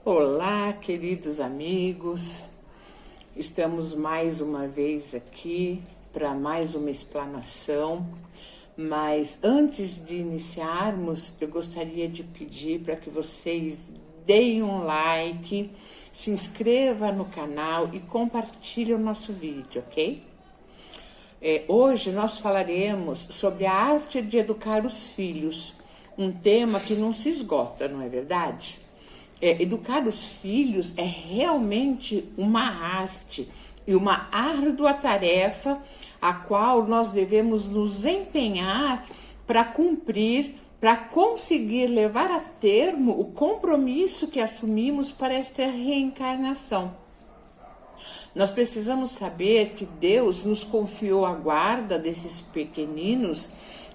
Olá, queridos amigos, estamos mais uma vez aqui para mais uma explanação, mas antes de iniciarmos, eu gostaria de pedir para que vocês deem um like, se inscreva no canal e compartilhe o nosso vídeo, ok? Hoje nós falaremos sobre a arte de educar os filhos, um tema que não se esgota, não é verdade? Educar os filhos é realmente uma arte e uma árdua tarefa a qual nós devemos nos empenhar para cumprir, para conseguir levar a termo o compromisso que assumimos para esta reencarnação. Nós precisamos saber que Deus nos confiou a guarda desses pequeninos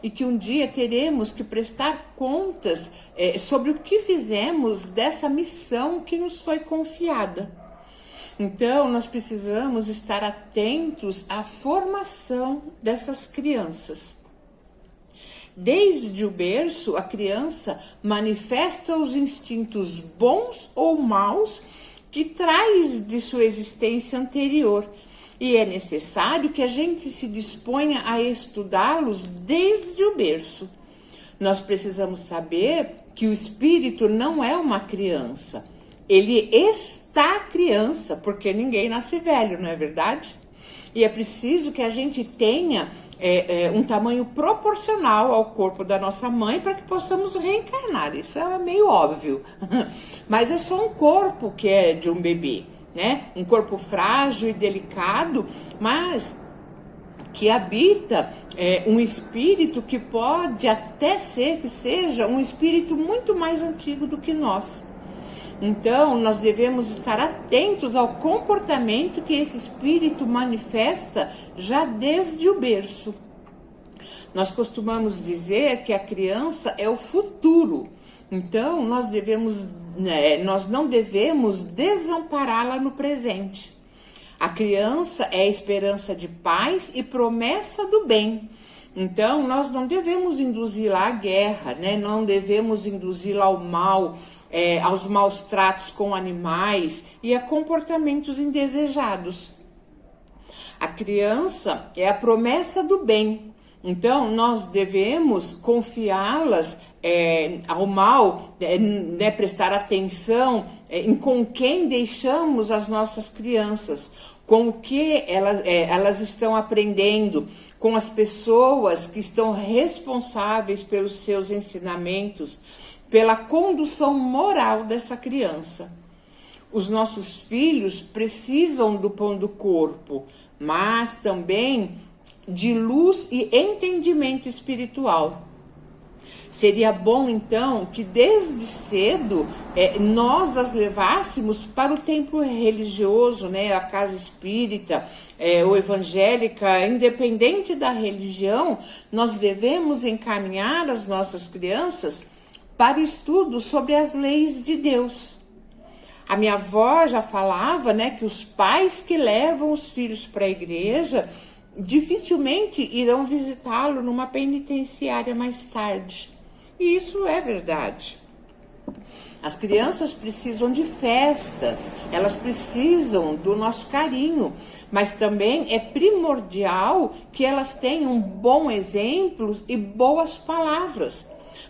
e que um dia teremos que prestar contas sobre o que fizemos dessa missão que nos foi confiada. Então, nós precisamos estar atentos à formação dessas crianças. Desde o berço, a criança manifesta os instintos bons ou maus que traz de sua existência anterior. E é necessário que a gente se disponha a estudá-los desde o berço. Nós precisamos saber que o espírito não é uma criança. Ele está criança, porque ninguém nasce velho, não é verdade? E é preciso que a gente tenha um tamanho proporcional ao corpo da nossa mãe para que possamos reencarnar. Isso é meio óbvio. Mas é só um corpo que é de um bebê, né? Um corpo frágil e delicado, mas que habita um espírito que pode até ser que seja um espírito muito mais antigo do que nós. Então, nós devemos estar atentos ao comportamento que esse espírito manifesta já desde o berço. Nós costumamos dizer que a criança é o futuro. Então, nós não devemos desampará-la no presente. A criança é a esperança de paz e promessa do bem. Então, nós não devemos induzi-la à guerra, né? Não devemos induzi-la ao mal, aos maus tratos com animais e a comportamentos indesejados. A criança é a promessa do bem. Então, nós devemos confiá-las ao mal, prestar atenção em com quem deixamos as nossas crianças, com o que elas estão aprendendo, com as pessoas que estão responsáveis pelos seus ensinamentos, pela condução moral dessa criança. Os nossos filhos precisam do pão do corpo, mas também de luz e entendimento espiritual. Seria bom, então, que desde cedo nós as levássemos para o templo religioso, né, a casa espírita ou evangélica, independente da religião. Nós devemos encaminhar as nossas crianças para o estudo sobre as leis de Deus. A minha avó já falava, né, que os pais que levam os filhos para a igreja dificilmente irão visitá-lo numa penitenciária mais tarde. E isso é verdade. As crianças precisam de festas, elas precisam do nosso carinho, mas também é primordial que elas tenham bom exemplo e boas palavras.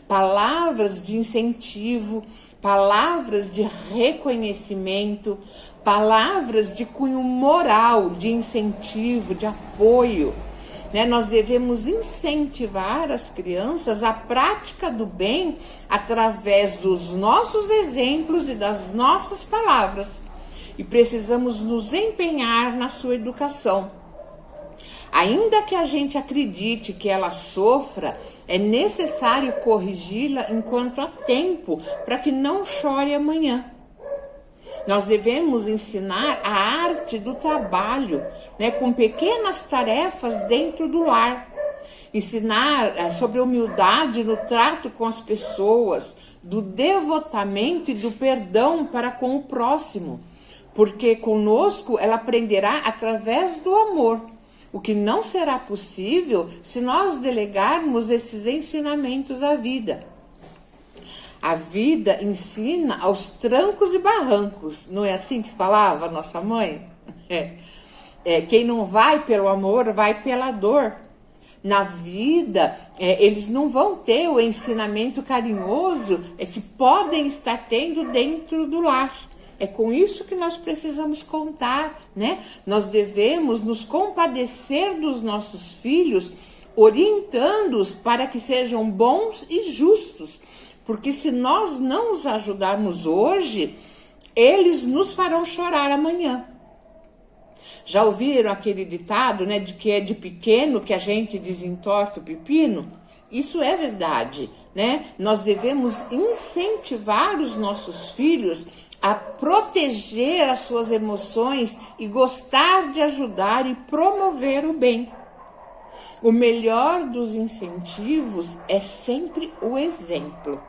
Palavras de incentivo, palavras de reconhecimento, palavras de cunho moral, de incentivo, de apoio. Nós devemos incentivar as crianças à prática do bem através dos nossos exemplos e das nossas palavras. E precisamos nos empenhar na sua educação. Ainda que a gente acredite que ela sofra, é necessário corrigi-la enquanto há tempo, para que não chore amanhã. Nós devemos ensinar a arte do trabalho, né, com pequenas tarefas dentro do lar. Ensinar sobre humildade no trato com as pessoas, do devotamento e do perdão para com o próximo. Porque conosco ela aprenderá através do amor. O que não será possível se nós delegarmos esses ensinamentos à vida. A vida ensina aos trancos e barrancos. Não é assim que falava a nossa mãe? Quem não vai pelo amor, vai pela dor. Na vida, eles não vão ter o ensinamento carinhoso que podem estar tendo dentro do lar. É com isso que nós precisamos contar, né? Nós devemos nos compadecer dos nossos filhos, orientando-os para que sejam bons e justos. Porque se nós não os ajudarmos hoje, eles nos farão chorar amanhã. Já ouviram aquele ditado, né, de que é de pequeno que a gente desentorta o pepino? Isso é verdade, né? Nós devemos incentivar os nossos filhos a proteger as suas emoções e gostar de ajudar e promover o bem. O melhor dos incentivos é sempre o exemplo,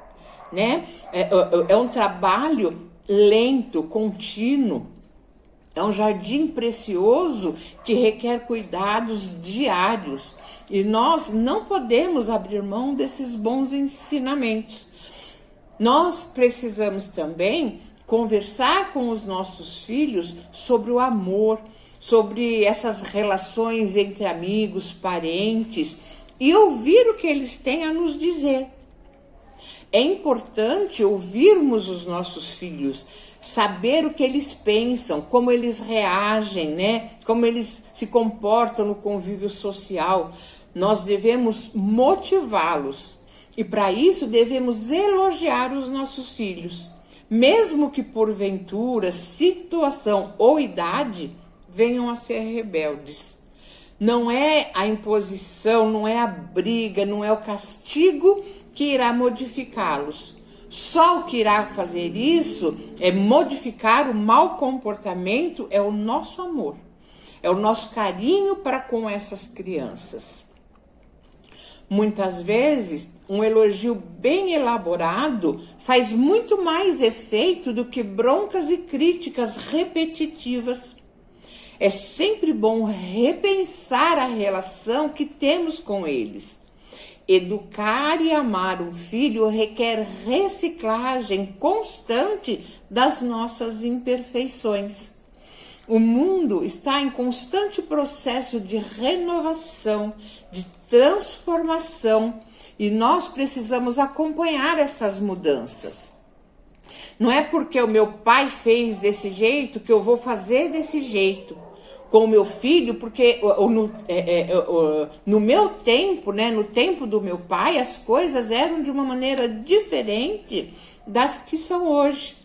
né? É um trabalho lento, contínuo. É um jardim precioso que requer cuidados diários. E nós não podemos abrir mão desses bons ensinamentos. Nós precisamos também conversar com os nossos filhos sobre o amor, sobre essas relações entre amigos, parentes, e ouvir o que eles têm a nos dizer. É importante ouvirmos os nossos filhos, saber o que eles pensam, como eles reagem, né? Como eles se comportam no convívio social. Nós devemos motivá-los e para isso devemos elogiar os nossos filhos, mesmo que porventura, situação ou idade venham a ser rebeldes. Não é a imposição, não é a briga, não é o castigo que irá modificá-los. Só o que irá fazer isso é modificar o mau comportamento, é o nosso amor, é o nosso carinho para com essas crianças. Muitas vezes, um elogio bem elaborado faz muito mais efeito do que broncas e críticas repetitivas. É sempre bom repensar a relação que temos com eles. Educar e amar um filho requer reciclagem constante das nossas imperfeições. O mundo está em constante processo de renovação, de transformação, e nós precisamos acompanhar essas mudanças. Não é porque o meu pai fez desse jeito que eu vou fazer desse jeito com o meu filho, porque no meu tempo, né, no tempo do meu pai, as coisas eram de uma maneira diferente das que são hoje.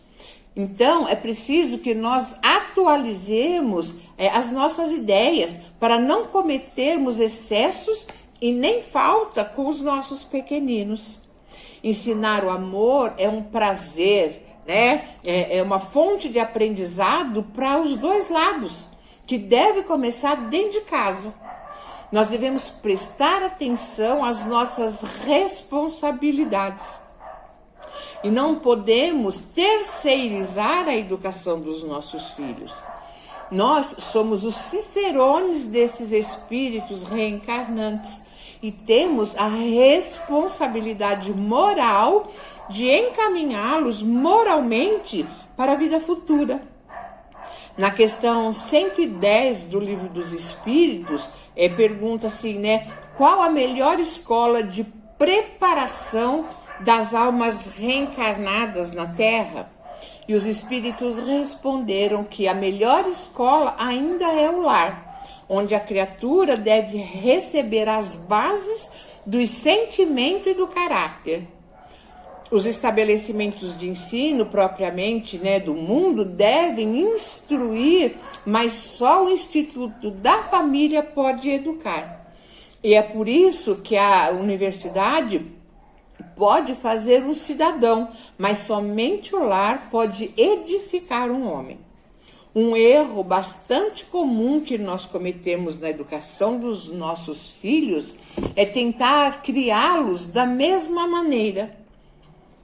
Então, é preciso que nós atualizemos as nossas ideias para não cometermos excessos e nem falta com os nossos pequeninos. Ensinar o amor é um prazer, né? É uma fonte de aprendizado para os dois lados, que deve começar dentro de casa. Nós devemos prestar atenção às nossas responsabilidades. E não podemos terceirizar a educação dos nossos filhos. Nós somos os cicerones desses espíritos reencarnantes e temos a responsabilidade moral de encaminhá-los moralmente para a vida futura. Na questão 110 do Livro dos Espíritos, pergunta assim, né? Qual a melhor escola de preparação das almas reencarnadas na Terra? E os espíritos responderam que a melhor escola ainda é o lar, onde a criatura deve receber as bases do sentimento e do caráter. Os estabelecimentos de ensino propriamente, né, do mundo devem instruir, mas só o Instituto da Família pode educar. E é por isso que a universidade pode fazer um cidadão, mas somente o lar pode edificar um homem. Um erro bastante comum que nós cometemos na educação dos nossos filhos é tentar criá-los da mesma maneira.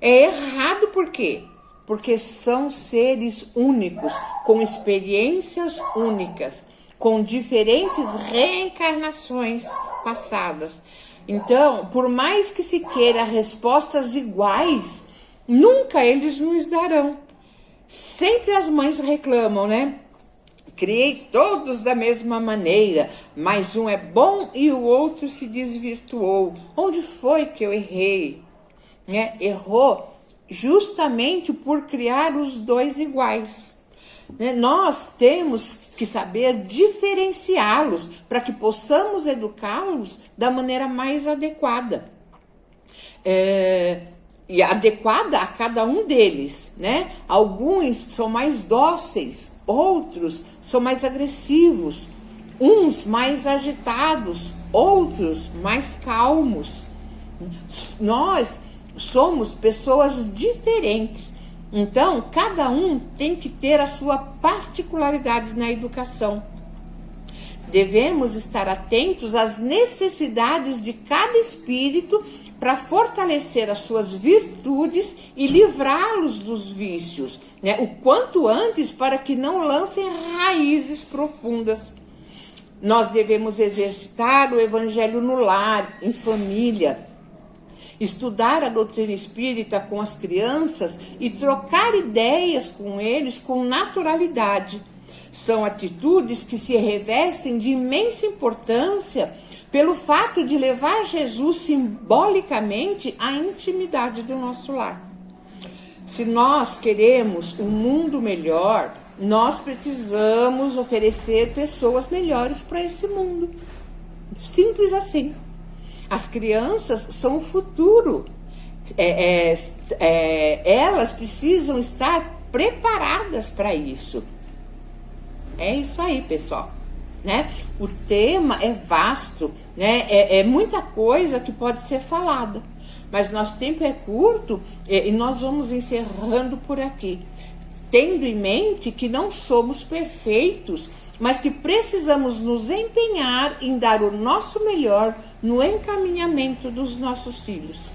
É errado por quê? Porque são seres únicos, com experiências únicas, com diferentes reencarnações passadas. Então, por mais que se queira respostas iguais, nunca eles nos darão. Sempre as mães reclamam, né? Criei todos da mesma maneira, mas um é bom e o outro se desvirtuou. Onde foi que eu errei? Né? Errou justamente por criar os dois iguais. Né? Nós temos que saber diferenciá-los para que possamos educá-los da maneira mais adequada. E adequada a cada um deles, né? Alguns são mais dóceis, outros são mais agressivos, uns mais agitados, outros mais calmos. Nós somos pessoas diferentes, então cada um tem que ter a sua particularidade na educação. Devemos estar atentos às necessidades de cada espírito para fortalecer as suas virtudes e livrá-los dos vícios, né? O quanto antes, para que não lancem raízes profundas. Nós devemos exercitar o evangelho no lar, em família, estudar a doutrina espírita com as crianças e trocar ideias com eles com naturalidade. São atitudes que se revestem de imensa importância pelo fato de levar Jesus simbolicamente à intimidade do nosso lar. Se nós queremos um mundo melhor, nós precisamos oferecer pessoas melhores para esse mundo. Simples assim. As crianças são o futuro. Elas precisam estar preparadas para isso. É isso aí, pessoal. Né? O tema é vasto, né? É muita coisa que pode ser falada, mas nosso tempo é curto e nós vamos encerrando por aqui, tendo em mente que não somos perfeitos, mas que precisamos nos empenhar em dar o nosso melhor no encaminhamento dos nossos filhos.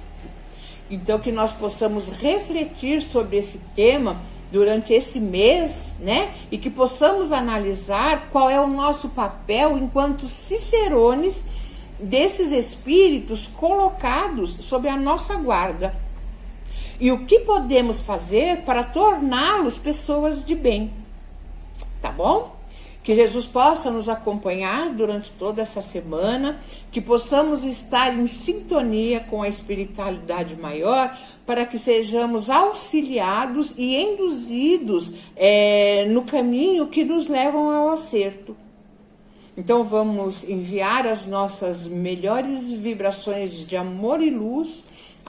Então, que nós possamos refletir sobre esse tema durante esse mês, né? E que possamos analisar qual é o nosso papel enquanto cicerones desses espíritos colocados sob a nossa guarda. E o que podemos fazer para torná-los pessoas de bem. Tá bom? Que Jesus possa nos acompanhar durante toda essa semana, que possamos estar em sintonia com a espiritualidade maior, para que sejamos auxiliados e induzidos no caminho que nos levam ao acerto. Então vamos enviar as nossas melhores vibrações de amor e luz